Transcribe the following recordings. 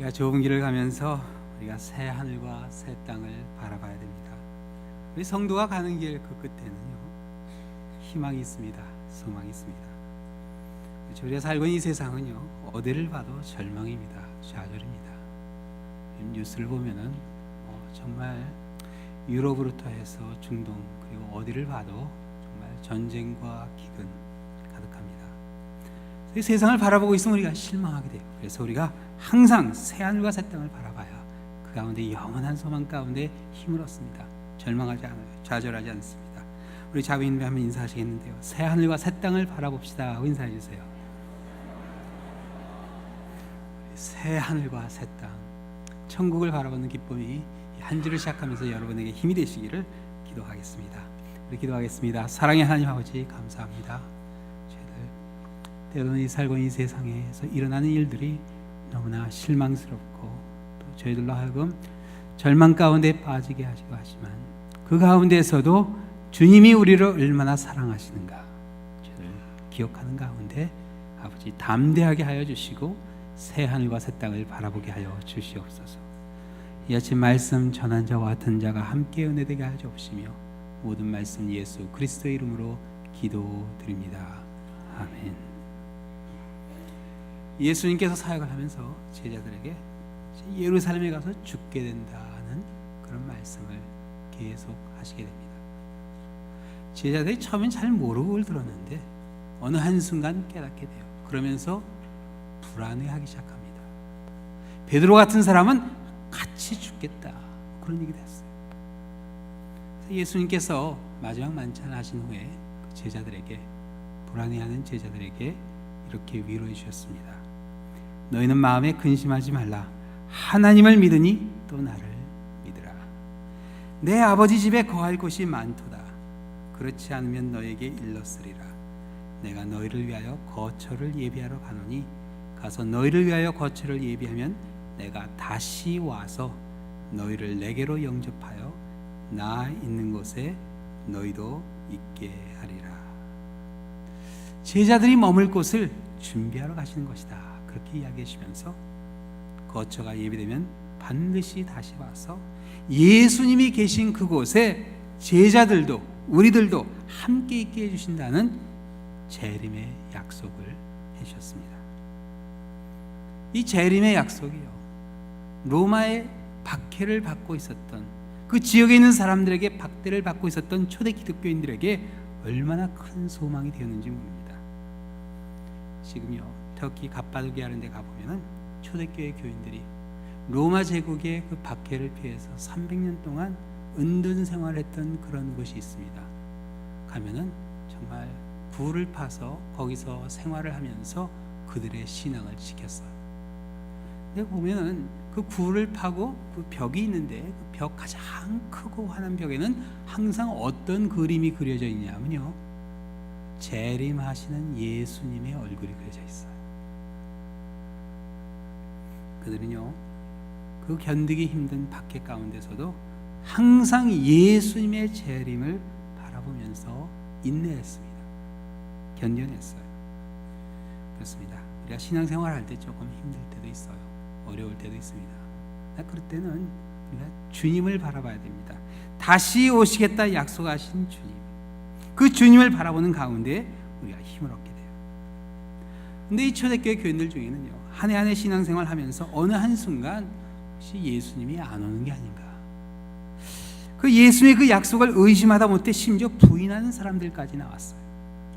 우리가 좋은 길을 가면서 우리가 새 하늘과 새 땅을 바라봐야 됩니다. 우리 성도가 가는 길 그 끝에는요, 희망이 있습니다. 소망이 있습니다. 우리가 살고 있는 이 세상은요, 어디를 봐도 절망입니다. 좌절입니다. 뉴스를 보면은 정말 유럽으로부터 해서 중동, 그리고 어디를 봐도 정말 전쟁과 기근 가득합니다. 이 세상을 바라보고 있으면 우리가 실망하게 돼요. 그래서 우리가 항상 새 하늘과 새 땅을 바라봐야 그 가운데 영원한 소망 가운데 힘을 얻습니다. 절망하지 않아요. 좌절하지 않습니다. 우리 자비님이 한번 인사하시겠는데요. 새 하늘과 새 땅을 바라봅시다 하고 인사해 주세요. 새 하늘과 새 땅, 천국을 바라보는 기쁨이 한 주를 시작하면서 여러분에게 힘이 되시기를 기도하겠습니다. 우리 기도하겠습니다. 사랑의 하나님 아버지, 감사합니다. 때로는 이 살고 있는 이 세상에서 일어나는 일들이 너무나 실망스럽고 또 저희들로 하여금 절망 가운데 빠지게 하시고 하지만 그 가운데서도 주님이 우리를 얼마나 사랑하시는가 저희들 기억하는 가운데 아버지 담대하게 하여 주시고 새 하늘과 새 땅을 바라보게 하여 주시옵소서. 이 아침 말씀 전한 자와 듣는 자가 함께 은혜되게 하여 주시며 모든 말씀 예수 그리스도의 이름으로 기도드립니다. 아멘. 예수님께서 사역을 하면서 제자들에게 예루살렘에 가서 죽게 된다는 그런 말씀을 계속 하시게 됩니다. 제자들이 처음엔 잘 모르고 그걸 들었는데 어느 한순간 깨닫게 돼요. 그러면서 불안해하기 시작합니다. 베드로 같은 사람은 같이 죽겠다 그런 얘기를 했어요. 예수님께서 마지막 만찬 하신 후에 그 제자들에게, 불안해하는 제자들에게 이렇게 위로해 주셨습니다. 너희는 마음에 근심하지 말라. 하나님을 믿으니 또 나를 믿으라. 내 아버지 집에 거할 곳이 많도다. 그렇지 않으면 너에게 일렀으리라. 내가 너희를 위하여 거처를 예비하러 가노니 가서 너희를 위하여 거처를 예비하면 내가 다시 와서 너희를 내게로 영접하여 나 있는 곳에 너희도 있게 하리라. 제자들이 머물 곳을 준비하러 가시는 것이다. 그렇게 이야기해 주시면서 거처가 예비되면 반드시 다시 와서 예수님이 계신 그곳에 제자들도 우리들도 함께 있게 해주신다는 재림의 약속을 해주셨습니다. 이 재림의 약속이요, 로마의 박해를 받고 있었던 그 지역에 있는 사람들에게 박대를 받고 있었던 초대 기독교인들에게 얼마나 큰 소망이 되었는지 모릅니다. 지금요, 터키 갑바도기아 이런 데 가보면은 초대교회 교인들이 로마 제국의 그 박해를 피해서 300년 동안 은둔 생활을 했던 그런 곳이 있습니다. 가면은 정말 굴을 파서 거기서 생활을 하면서 그들의 신앙을 지켰어요. 근데 보면은 그 굴을 파고 그 벽이 있는데 그 벽 가장 크고 환한 벽에는 항상 어떤 그림이 그려져 있냐면요, 재림하시는 예수님의 얼굴이 그려져 있어요. 그들은요, 그 견디기 힘든 박해 가운데서도 항상 예수님의 재림을 바라보면서 인내했습니다. 견뎌냈어요. 그렇습니다. 우리가 신앙생활 할 때 조금 힘들 때도 있어요. 어려울 때도 있습니다. 그럴 때는 우리가 주님을 바라봐야 됩니다. 다시 오시겠다 약속하신 주님, 그 주님을 바라보는 가운데 우리가 힘을 얻게 돼요. 근데 이 초대교회 교인들 중에는요, 한 해 한 해 신앙생활 하면서 어느 한순간 혹시 예수님이 안 오는 게 아닌가, 그 예수님의 그 약속을 의심하다 못해 심지어 부인하는 사람들까지 나왔어요.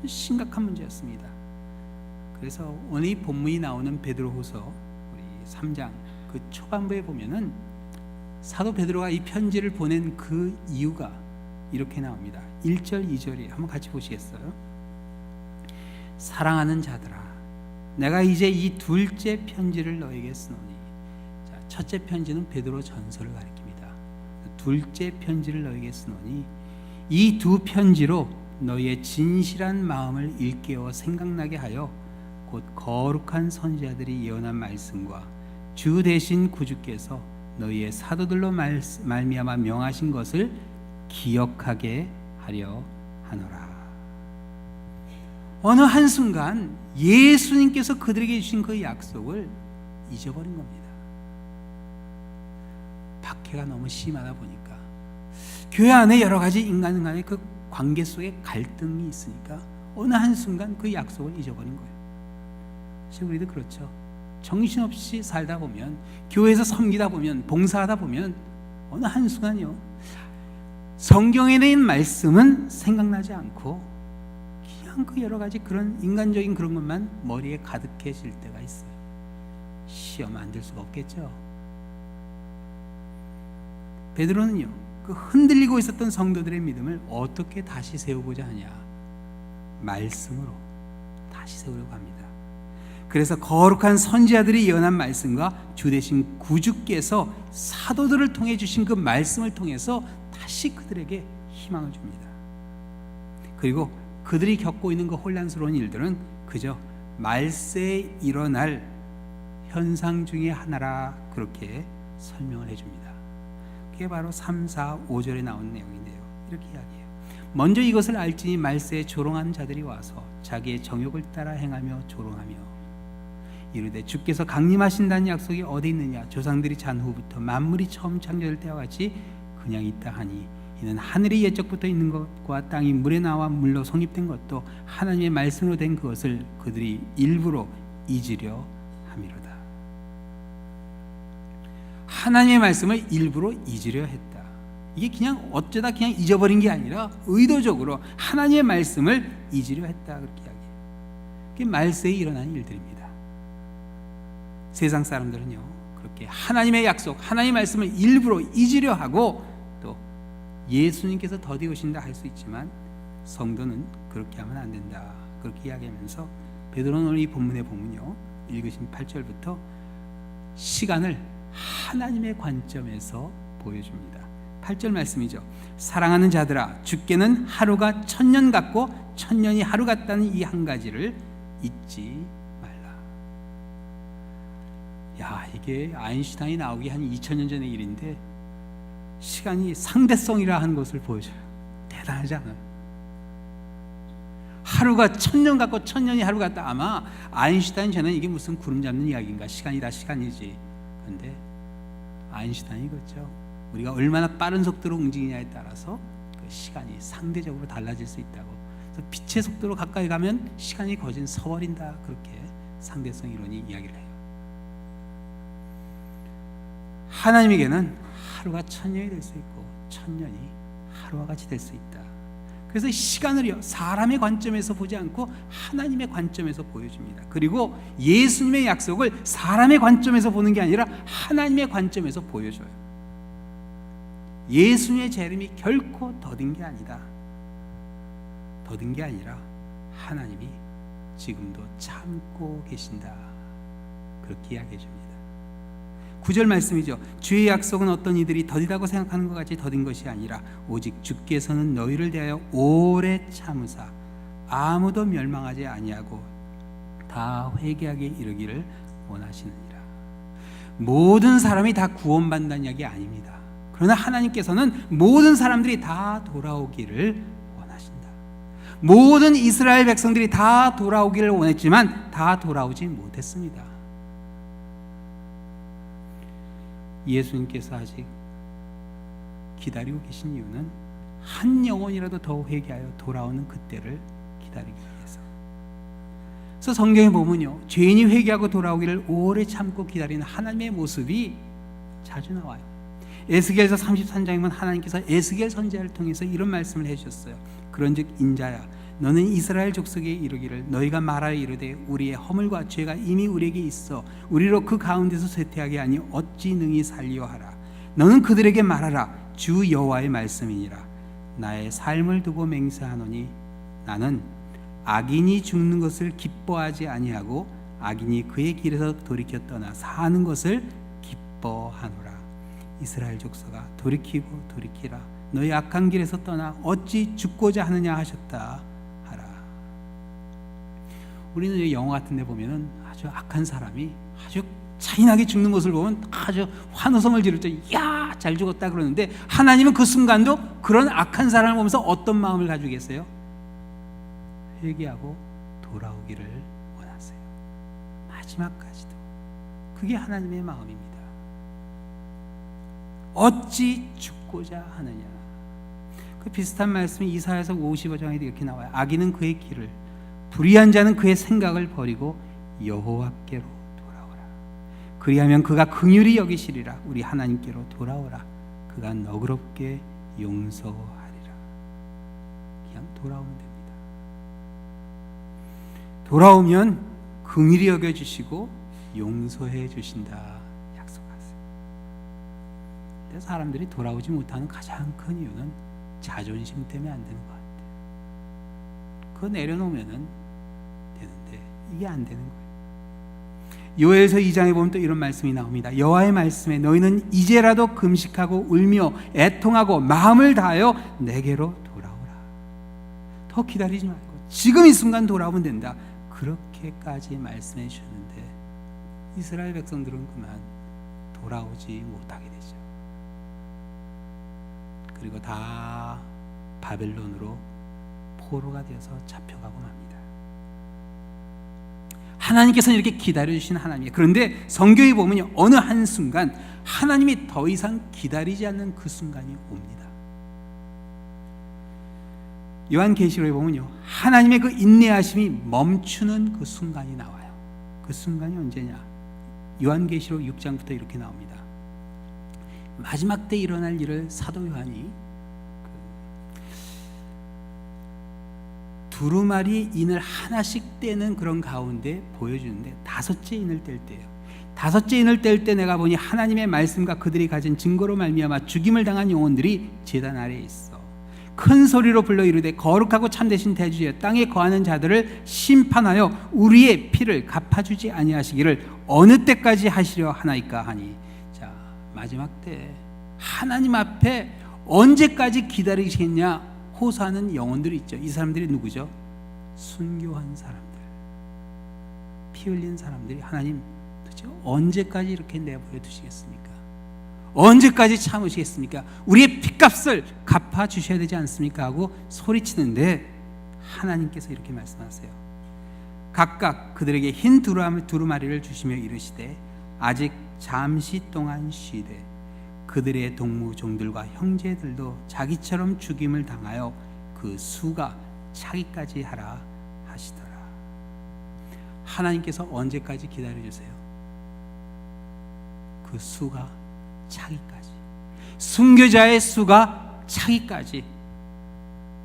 심각한 문제였습니다. 그래서 오늘 이 본문이 나오는 베드로후서 우리 3장 그 초반부에 보면은 사도 베드로가 이 편지를 보낸 그 이유가 이렇게 나옵니다. 1절 2절에 한번 같이 보시겠어요? 사랑하는 자들아, 내가 이제 이 둘째 편지를 너에게 쓰노니. 자, 첫째 편지는 베드로 전서를 가리킵니다. 둘째 편지를 너에게 쓰노니 이 두 편지로 너희의 진실한 마음을 일깨워 생각나게 하여 곧 거룩한 선지자들이 예언한 말씀과 주 대신 구주께서 너희의 사도들로 말미암아 명하신 것을 기억하게 하려 하노라. 어느 한순간 예수님께서 그들에게 주신 그 약속을 잊어버린 겁니다. 박해가 너무 심하다 보니까 교회 안에 여러 가지 인간 간의 그 관계 속에 갈등이 있으니까 어느 한순간 그 약속을 잊어버린 거예요. 사실 우리도 그렇죠. 정신없이 살다 보면, 교회에서 섬기다 보면, 봉사하다 보면 어느 한순간요, 성경에 있는 말씀은 생각나지 않고 그냥 그 여러 가지 그런 인간적인 그런 것만 머리에 가득해질 때가 있어요. 시험 안 될 수가 없겠죠. 베드로는요, 그 흔들리고 있었던 성도들의 믿음을 어떻게 다시 세우고자 하냐? 말씀으로 다시 세우려고 합니다. 그래서 거룩한 선지자들이 예언한 말씀과 주 되신 구주께서 사도들을 통해 주신 그 말씀을 통해서 다시 그들에게 희망을 줍니다. 그리고 그들이 겪고 있는 그 혼란스러운 일들은 그저 말세에 일어날 현상 중에 하나라, 그렇게 설명을 해줍니다. 그게 바로 3, 4, 5절에 나온 내용인데요, 이렇게 이야기해요. 먼저 이것을 알지니 말세에 조롱하는 자들이 와서 자기의 정욕을 따라 행하며 조롱하며 이르되 주께서 강림하신다는 약속이 어디 있느냐? 조상들이 잔 후부터 만물이 처음 창조될 때와 같이 그냥 있다 하니 이는 하늘이 옛적부터 있는 것과 땅이 물에 나와 물로 성립된 것도 하나님의 말씀으로 된 그것을 그들이 일부러 잊으려 함이로다. 하나님의 말씀을 일부러 잊으려 했다. 이게 그냥 어쩌다 그냥 잊어버린 게 아니라 의도적으로 하나님의 말씀을 잊으려 했다, 그렇게 이야기해요. 그게 말세에 일어난 일들입니다. 세상 사람들은요, 그렇게 하나님의 약속, 하나님의 말씀을 일부러 잊으려 하고 또 예수님께서 더디 오신다 할 수 있지만 성도는 그렇게 하면 안 된다, 그렇게 이야기하면서 베드로는 오늘 이 본문에 보면요, 읽으신 8절부터 시간을 하나님의 관점에서 보여줍니다. 8절 말씀이죠. 사랑하는 자들아, 주께는 하루가 1000년 같고 1000년이 하루 같다는 이 한 가지를 잊지 말라. 야, 이게 아인슈타인이 나오기 한 2000년 전의 일인데 시간이 상대성이라 하는 것을 보여줘요. 대단하지 않아요? 하루가 1000년 같고 1000년이 하루 같다. 아마 아인슈타인 전에는 이게 무슨 구름 잡는 이야기인가, 시간이다 시간이지. 그런데 아인슈타인이 그렇죠. 우리가 얼마나 빠른 속도로 움직이냐에 따라서 그 시간이 상대적으로 달라질 수 있다고. 그래서 빛의 속도로 가까이 가면 시간이 거진 서버린다, 그렇게 상대성 이론이 이야기를 해요. 하나님에게는 하루가 1000년이 될 수 있고 1000년이 하루와 같이 될 수 있다. 그래서 시간을요, 사람의 관점에서 보지 않고 하나님의 관점에서 보여줍니다. 그리고 예수님의 약속을 사람의 관점에서 보는 게 아니라 하나님의 관점에서 보여줘요. 예수님의 재림이 결코 더딘 게 아니다. 더딘 게 아니라 하나님이 지금도 참고 계신다, 그렇게 이야기해 줍니다. 9절 말씀이죠. 주의 약속은 어떤 이들이 더디다고 생각하는 것 같이 더딘 것이 아니라 오직 주께서는 너희를 대하여 오래 참으사 아무도 멸망하지 아니하고 다 회개하게 이르기를 원하시느니라. 모든 사람이 다 구원받는다는 이야기 아닙니다. 그러나 하나님께서는 모든 사람들이 다 돌아오기를 원하신다. 모든 이스라엘 백성들이 다 돌아오기를 원했지만 다 돌아오지 못했습니다. 예수님께서 아직 기다리고 계신 이유는 한 영혼이라도 더 회개하여 돌아오는 그때를 기다리기 위해서. 그래서 성경에 보면요, 죄인이 회개하고 돌아오기를 오래 참고 기다리는 하나님의 모습이 자주 나와요. 에스겔서 33장에 보면 하나님께서 에스겔 선지자를 통해서 이런 말씀을 해주셨어요. 그런즉 인자야, 너는 이스라엘 족속에 이르기를 너희가 말하여 이르되 우리의 허물과 죄가 이미 우리에게 있어 우리로 그 가운데서 쇠퇴하게 하니 어찌 능히 살리려 하라. 너는 그들에게 말하라. 주 여호와의 말씀이니라. 나의 삶을 두고 맹세하노니 나는 악인이 죽는 것을 기뻐하지 아니하고 악인이 그의 길에서 돌이켜 떠나 사는 것을 기뻐하노라. 이스라엘 족속아, 돌이키고 돌이키라. 너희 악한 길에서 떠나 어찌 죽고자 하느냐 하셨다 하라. 우리는 영화 같은 데 보면은 아주 악한 사람이 아주 잔인하게 죽는 것을 보면 아주 환호성을 지를 때 야, 잘 죽었다 그러는데 하나님은 그 순간도 그런 악한 사람을 보면서 어떤 마음을 가지고 계세요? 회개하고 돌아오기를 원하세요. 마지막까지도. 그게 하나님의 마음입니다. 어찌 죽고자 하느냐. 그 비슷한 말씀이 이사야서 55장에도 이렇게 나와요. 악인은 그의 길을, 불의한 자는 그의 생각을 버리고 여호와께로 돌아오라. 그리하면 그가 긍휼히 여기시리라. 우리 하나님께로 돌아오라. 그가 너그럽게 용서하리라. 그냥 돌아오면 됩니다. 돌아오면 긍휼히 여겨주시고 용서해 주신다 약속하세요. 근데 사람들이 돌아오지 못하는 가장 큰 이유는 자존심 때문에 안 되는 것 같아요. 그거 내려놓으면 되는데 이게 안 되는 거예요. 요엘서 2장에 보면 또 이런 말씀이 나옵니다. 여호와의 말씀에 너희는 이제라도 금식하고 울며 애통하고 마음을 다하여 내게로 돌아오라. 더 기다리지 말고 지금 이 순간 돌아오면 된다. 그렇게까지 말씀해 주셨는데 이스라엘 백성들은 그만 돌아오지 못하게 되죠. 그리고 다 바벨론으로 포로가 되어서 잡혀가고 맙니다. 하나님께서는 이렇게 기다려주신 하나님이에요. 그런데 성경에 보면 어느 한순간 하나님이 더 이상 기다리지 않는 그 순간이 옵니다. 요한계시록에 보면요, 하나님의 그 인내하심이 멈추는 그 순간이 나와요. 그 순간이 언제냐? 요한계시록 6장부터 이렇게 나옵니다. 마지막 때 일어날 일을 사도 요한이 두루마리 인을 하나씩 떼는 그런 가운데 보여주는데, 다섯째 인을 뗄 때예요. 다섯째 인을 뗄 때 내가 보니 하나님의 말씀과 그들이 가진 증거로 말미암아 죽임을 당한 영혼들이 제단 아래에 있어 큰 소리로 불러 이르되 거룩하고 참되신 대주여 땅에 거하는 자들을 심판하여 우리의 피를 갚아주지 아니하시기를 어느 때까지 하시려 하나이까 하니. 자, 마지막 때 하나님 앞에 언제까지 기다리시겠냐 호소하는 영혼들이 있죠. 이 사람들이 누구죠? 순교한 사람들, 피 흘린 사람들이 하나님 도대체 언제까지 이렇게 내버려 두시겠습니까? 언제까지 참으시겠습니까? 우리의 핏값을 갚아주셔야 되지 않습니까? 하고 소리치는데 하나님께서 이렇게 말씀하세요. 각각 그들에게 흰 두루마리를 주시며 이르시되 아직 잠시 동안 쉬되 그들의 동무종들과 형제들도 자기처럼 죽임을 당하여 그 수가 차기까지 하라 하시더라. 하나님께서 언제까지 기다려주세요? 그 수가 차기까지, 순교자의 수가 차기까지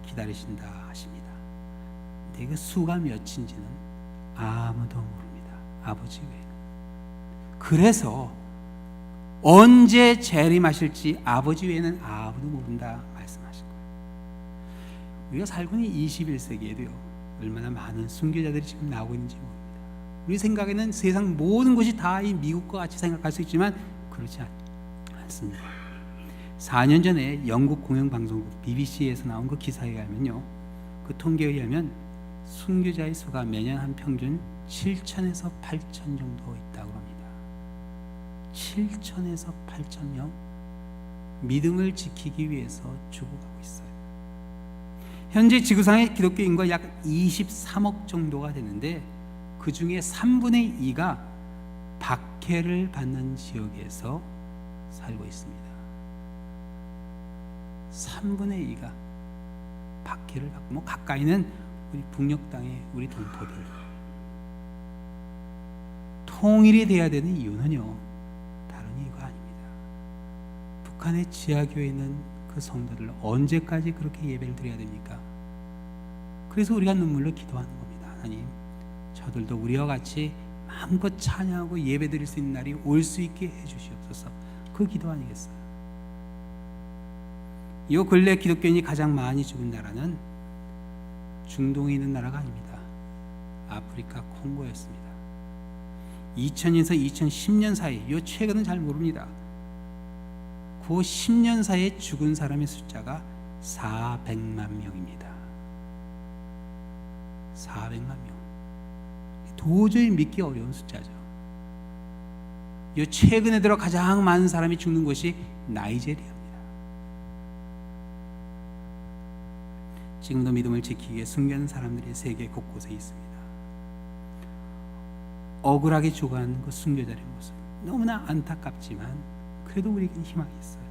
기다리신다 하십니다. 근데 그 수가 몇인지는 아무도 모릅니다. 아버지 외에는. 그래서 언제 재림하실지 아버지 외에는 아무도 모른다 말씀하신 거예요. 우리가 살고 있는 21세기에도요 얼마나 많은 순교자들이 지금 나오고 있는지 모릅니다. 우리 생각에는 세상 모든 곳이 다 이 미국과 같이 생각할 수 있지만 그렇지 않습니다. 4년 전에 영국 공영방송국 BBC에서 나온 그 기사에 의하면요, 그 통계에 의하면 순교자의 수가 매년 한 평균 7천에서 8천 정도 있다고 합니다. 7천에서 8천명 믿음을 지키기 위해서 죽어가고 있어요. 현재 지구상의 기독교 인구가 약 23억 정도가 되는데 그 중에 3분의 2가 박해를 받는 지역에서 살고 있습니다. 3분의 2가 박해를 받고, 뭐 가까이는 우리 북녘 땅의 우리 동포들. 통일이 돼야 되는 이유는요 이유가 아닙니다. 북한의 지하교회에 있는 그 성도들 언제까지 그렇게 예배를 드려야 됩니까? 그래서 우리가 눈물로 기도하는 겁니다. 하나님, 저들도 우리와 같이 마음껏 찬양하고 예배 드릴 수 있는 날이 올 수 있게 해주시옵소서. 그 기도 아니겠어요? 이 근래 기독교인이 가장 많이 죽은 나라는 중동에 있는 나라가 아닙니다. 아프리카 콩고였습니다. 2000년에서 2010년 사이, 이 최근은 잘 모릅니다. 그 10년 사이에 죽은 사람의 숫자가 400만 명입니다. 400만 명. 도저히 믿기 어려운 숫자죠. 이 최근에 들어 가장 많은 사람이 죽는 곳이 나이제리아입니다. 지금도 믿음을 지키기 위해 숨겨진 사람들이 세계 곳곳에 있습니다. 억울하게 죽어가는 그 순교자의 모습 너무나 안타깝지만 그래도 우리에게는 희망이 있어요.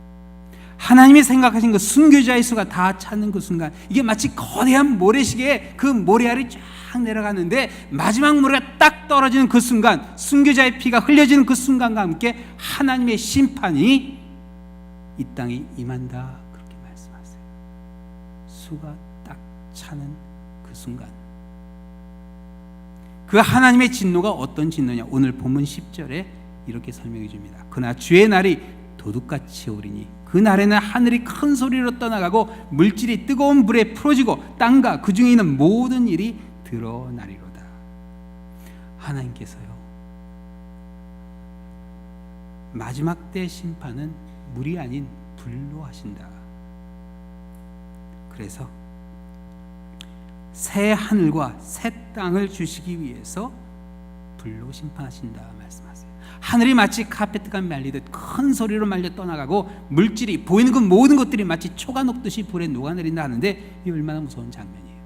하나님이 생각하신 그 순교자의 수가 다 차는 그 순간, 이게 마치 거대한 모래시계에 그 모래알이 쫙 내려가는데 마지막 모래가 딱 떨어지는 그 순간, 순교자의 피가 흘려지는 그 순간과 함께 하나님의 심판이 이 땅에 임한다, 그렇게 말씀하세요. 수가 딱 차는 그 순간, 그 하나님의 진노가 어떤 진노냐, 오늘 본문 10절에 이렇게 설명해 줍니다. 그러나 주의 날이 도둑같이 오리니 그 날에는 하늘이 큰 소리로 떠나가고 물질이 뜨거운 불에 풀어지고 땅과 그 중에 있는 모든 일이 드러나리로다. 하나님께서요, 마지막 때 심판은 물이 아닌 불로 하신다. 그래서 새 하늘과 새 땅을 주시기 위해서 불로 심판하신다 말씀하세요. 하늘이 마치 카페트가 말리듯 큰 소리로 말려 떠나가고 물질이, 보이는 그 모든 것들이 마치 초가 녹듯이 불에 녹아내린다 하는데, 이 얼마나 무서운 장면이에요.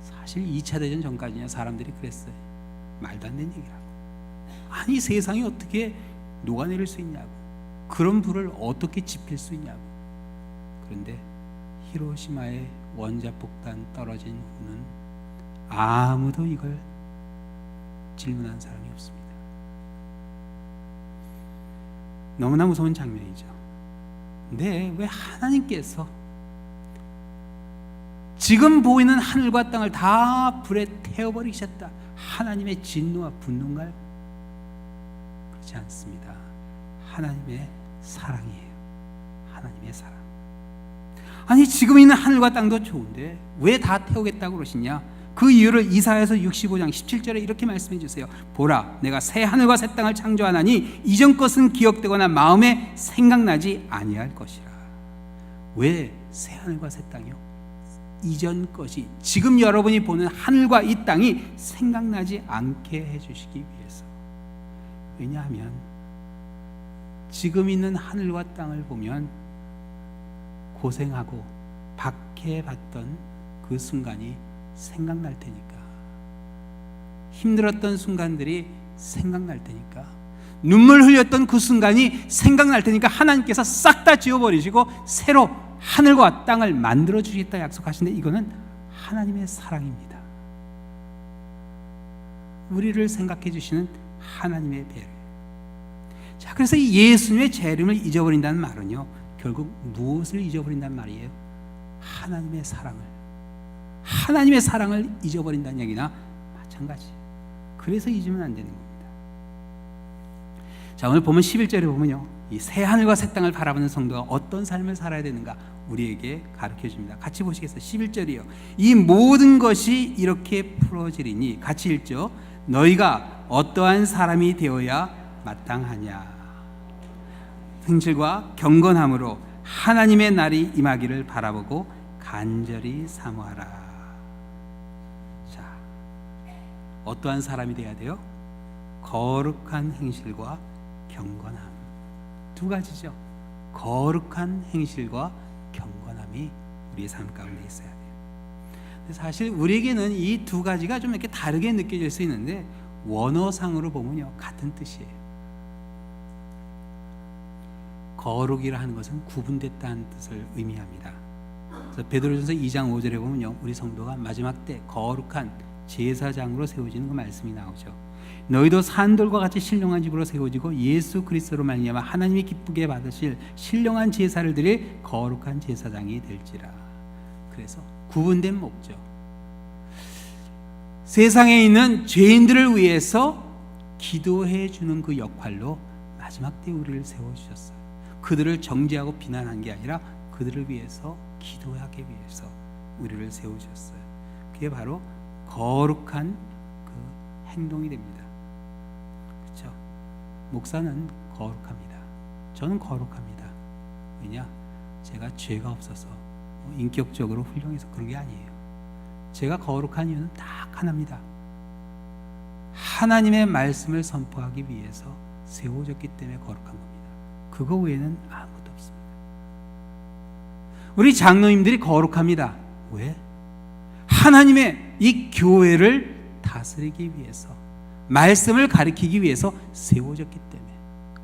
사실 2차 대전 전까지는 사람들이 그랬어요. 말도 안 되는 얘기라고. 아니, 세상이 어떻게 녹아내릴 수 있냐고, 그런 불을 어떻게 지필 수 있냐고. 그런데 히로시마의 원자폭탄 떨어진 후는 아무도 이걸 질문한 사람이 없습니다. 너무나 무서운 장면이죠. 근데 왜 하나님께서 지금 보이는 하늘과 땅을 다 불에 태워버리셨다, 하나님의 진노와 분노인가요? 그렇지 않습니다. 하나님의 사랑이에요. 하나님의 사랑. 아니, 지금 있는 하늘과 땅도 좋은데 왜 다 태우겠다고 그러시냐? 그 이유를 이사야서 65장 17절에 이렇게 말씀해 주세요. 보라, 내가 새 하늘과 새 땅을 창조하나니 이전 것은 기억되거나 마음에 생각나지 아니할 것이라. 왜 새 하늘과 새 땅이요? 이전 것이, 지금 여러분이 보는 하늘과 이 땅이 생각나지 않게 해주시기 위해서. 왜냐하면 지금 있는 하늘과 땅을 보면 고생하고 박해받던 그 순간이 생각날 테니까, 힘들었던 순간들이 생각날 테니까, 눈물 흘렸던 그 순간이 생각날 테니까 하나님께서 싹 다 지워버리시고 새로 하늘과 땅을 만들어 주시겠다 약속하시는데, 이거는 하나님의 사랑입니다. 우리를 생각해 주시는 하나님의 배려. 자, 그래서 이 예수님의 재림을 잊어버린다는 말은요, 결국 무엇을 잊어버린단 말이에요? 하나님의 사랑을 잊어버린다는 얘기나 마찬가지. 그래서 잊으면 안 되는 겁니다. 자, 오늘 보면 11절에 보면요, 이 새 하늘과 새 땅을 바라보는 성도가 어떤 삶을 살아야 되는가 우리에게 가르쳐 줍니다. 같이 보시겠어요? 11절이요. 이 모든 것이 이렇게 풀어지리니, 같이 읽죠. 너희가 어떠한 사람이 되어야 마땅하냐? 행실과 경건함으로 하나님의 날이 임하기를 바라보고 간절히 사모하라. 자, 어떠한 사람이 돼야 돼요? 거룩한 행실과 경건함. 두 가지죠. 거룩한 행실과 경건함이 우리의 삶 가운데 있어야 돼요. 사실 우리에게는 이 두 가지가 좀 이렇게 다르게 느껴질 수 있는데, 원어상으로 보면요, 같은 뜻이에요. 거룩이라 하는 것은 구분됐다는 뜻을 의미합니다. 그래서 베드로전서 2장 5절에 보면요, 우리 성도가 마지막 때 거룩한 제사장으로 세워지는 그 말씀이 나오죠. 너희도 산돌과 같이 신령한 집으로 세워지고 예수 그리스도로 말미암아 하나님이 기쁘게 받으실 신령한 제사를 드릴 거룩한 제사장이 될지라. 그래서 구분된 목적, 세상에 있는 죄인들을 위해서 기도해 주는 그 역할로 마지막 때 우리를 세워주셨어요. 그들을 정죄하고 비난한 게 아니라 그들을 위해서 기도하기 위해서 우리를 세우셨어요. 그게 바로 거룩한 그 행동이 됩니다. 그렇죠? 목사는 거룩합니다. 저는 거룩합니다. 왜냐? 제가 죄가 없어서 인격적으로 훌륭해서 그런 게 아니에요. 제가 거룩한 이유는 딱 하나입니다. 하나님의 말씀을 선포하기 위해서 세워졌기 때문에 거룩한 겁니다. 그거 외에는 아무것도 없습니다. 우리 장로님들이 거룩합니다. 왜? 하나님의 이 교회를 다스리기 위해서, 말씀을 가리키기 위해서 세워졌기 때문에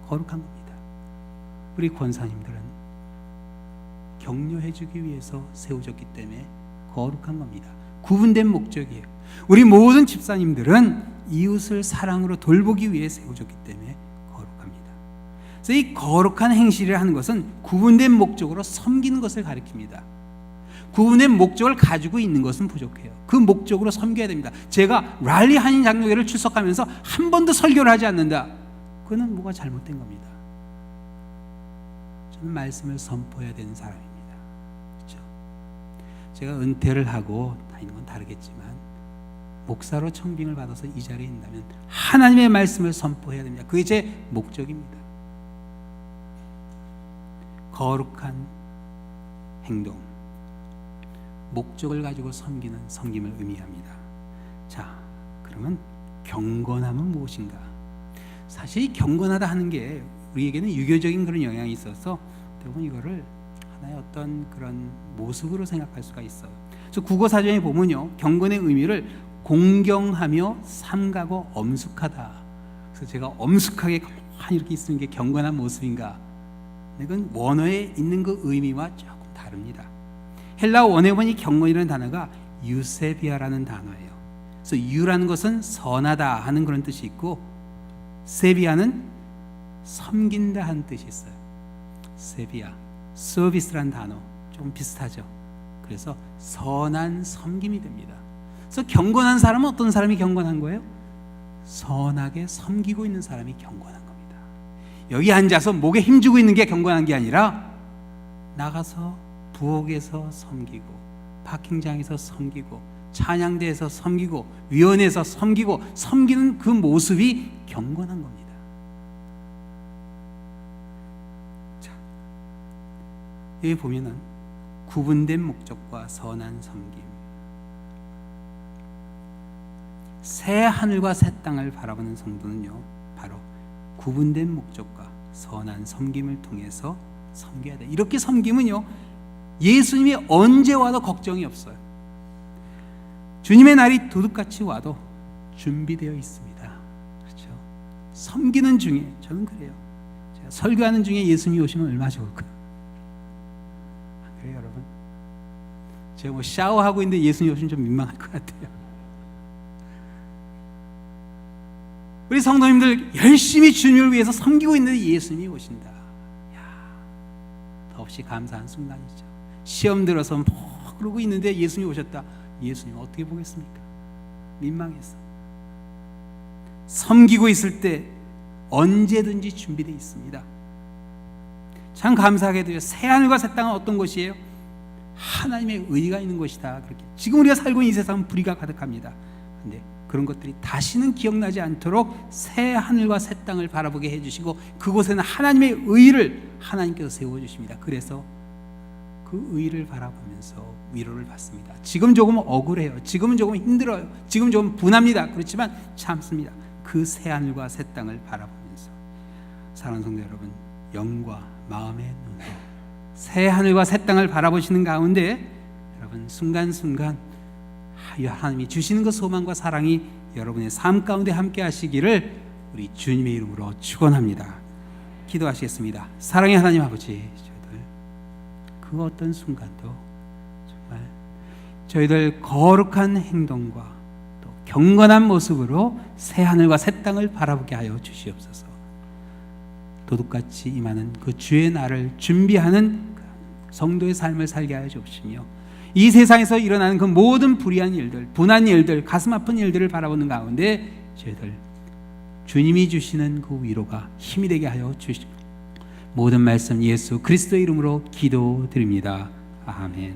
거룩한 겁니다. 우리 권사님들은 격려해주기 위해서 세워졌기 때문에 거룩한 겁니다. 구분된 목적이에요. 우리 모든 집사님들은 이웃을 사랑으로 돌보기 위해 세워졌기 때문에 거룩합니다. 그래서 이 거룩한 행실을 하는 것은 구분된 목적으로 섬기는 것을 가리킵니다. 구분된 목적을 가지고 있는 것은 부족해요. 그 목적으로 섬겨야 됩니다. 제가 랄리 한인 장로교회를 출석하면서 한 번도 설교를 하지 않는다. 그거는 뭐가 잘못된 겁니다. 저는 말씀을 선포해야 되는 사람입니다. 그렇죠? 제가 은퇴를 하고 다니는 건 다르겠지만 목사로 청빙을 받아서 이 자리에 있다면 하나님의 말씀을 선포해야 됩니다. 그게 제 목적입니다. 거룩한 행동, 목적을 가지고 섬기는 섬김을 의미합니다. 자, 그러면 경건함은 무엇인가? 사실 경건하다 하는 게 우리에게는 유교적인 그런 영향이 있어서 대부분 이거를 하나의 어떤 그런 모습으로 생각할 수가 있어요. 그래서 국어사전에 보면요, 경건의 의미를 공경하며 삼가고 엄숙하다. 그래서 제가 엄숙하게 가만히 이렇게 있는 게 경건한 모습인가? 이건 원어에 있는 그 의미와 조금 다릅니다. 헬라어 원어에 보니 경건이라는 단어가 유세비아라는 단어예요. 그래서 유라는 것은 선하다 하는 그런 뜻이 있고, 세비아는 섬긴다 하는 뜻이 있어요. 세비아, 서비스라는 단어 좀 비슷하죠. 그래서 선한 섬김이 됩니다. 그래서 경건한 사람은 어떤 사람이 경건한 거예요? 선하게 섬기고 있는 사람이 경건한 겁니다. 여기 앉아서 목에 힘주고 있는 게 경건한 게 아니라 나가서 부엌에서 섬기고, 파킹장에서 섬기고, 찬양대에서 섬기고, 위원회에서 섬기고, 섬기는 그 모습이 경건한 겁니다. 자, 여기 보면은 구분된 목적과 선한 섬김, 새 하늘과 새 땅을 바라보는 성도는요, 바로 구분된 목적과 선한 섬김을 통해서 섬겨야 돼. 이렇게 섬기면요, 예수님이 언제 와도 걱정이 없어요. 주님의 날이 도둑같이 와도 준비되어 있습니다. 그렇죠? 섬기는 중에, 저는 그래요. 제가 설교하는 중에 예수님이 오시면 얼마나 좋을까요? 그래요, 여러분? 제가 뭐 샤워하고 있는데 예수님이 오시면 좀 민망할 것 같아요. 우리 성도님들 열심히 주님을 위해서 섬기고 있는데 예수님이 오신다. 더없이 감사한 순간이죠. 시험 들어서 뭐 그러고 있는데 예수님이 오셨다. 예수님 어떻게 보겠습니까? 민망해서. 섬기고 있을 때 언제든지 준비되어 있습니다. 참 감사하게도요, 새 하늘과 새 땅은 어떤 것이에요? 하나님의 의가 있는 것이다. 그렇게 지금 우리가 살고 있는 이 세상은 불의가 가득합니다. 그런데 그런 것들이 다시는 기억나지 않도록 새 하늘과 새 땅을 바라보게 해주시고, 그곳에는 하나님의 의를 하나님께서 세워주십니다. 그래서 그 의를 바라보면서 위로를 받습니다. 지금 조금 억울해요. 지금은 조금 힘들어요. 지금 조금 분합니다. 그렇지만 참습니다. 그 새 하늘과 새 땅을 바라보면서, 사랑하는 성도 여러분, 영과 마음의 눈으로 새 하늘과 새 땅을 바라보시는 가운데 여러분 순간순간 하나님이 주시는 그 소망과 사랑이 여러분의 삶 가운데 함께 하시기를 우리 주님의 이름으로 축원합니다. 기도하시겠습니다. 사랑의 하나님 아버지, 그 어떤 순간도 정말 저희들 거룩한 행동과 또 경건한 모습으로 새 하늘과 새 땅을 바라보게 하여 주시옵소서. 도둑같이 임하는 그 주의 날을 준비하는 성도의 삶을 살게 하여 주시며, 이 세상에서 일어나는 그 모든 불의한 일들, 분한 일들, 가슴 아픈 일들을 바라보는 가운데 저희들 주님이 주시는 그 위로가 힘이 되게 하여 주시고, 모든 말씀 예수 그리스도의 이름으로 기도드립니다. 아멘.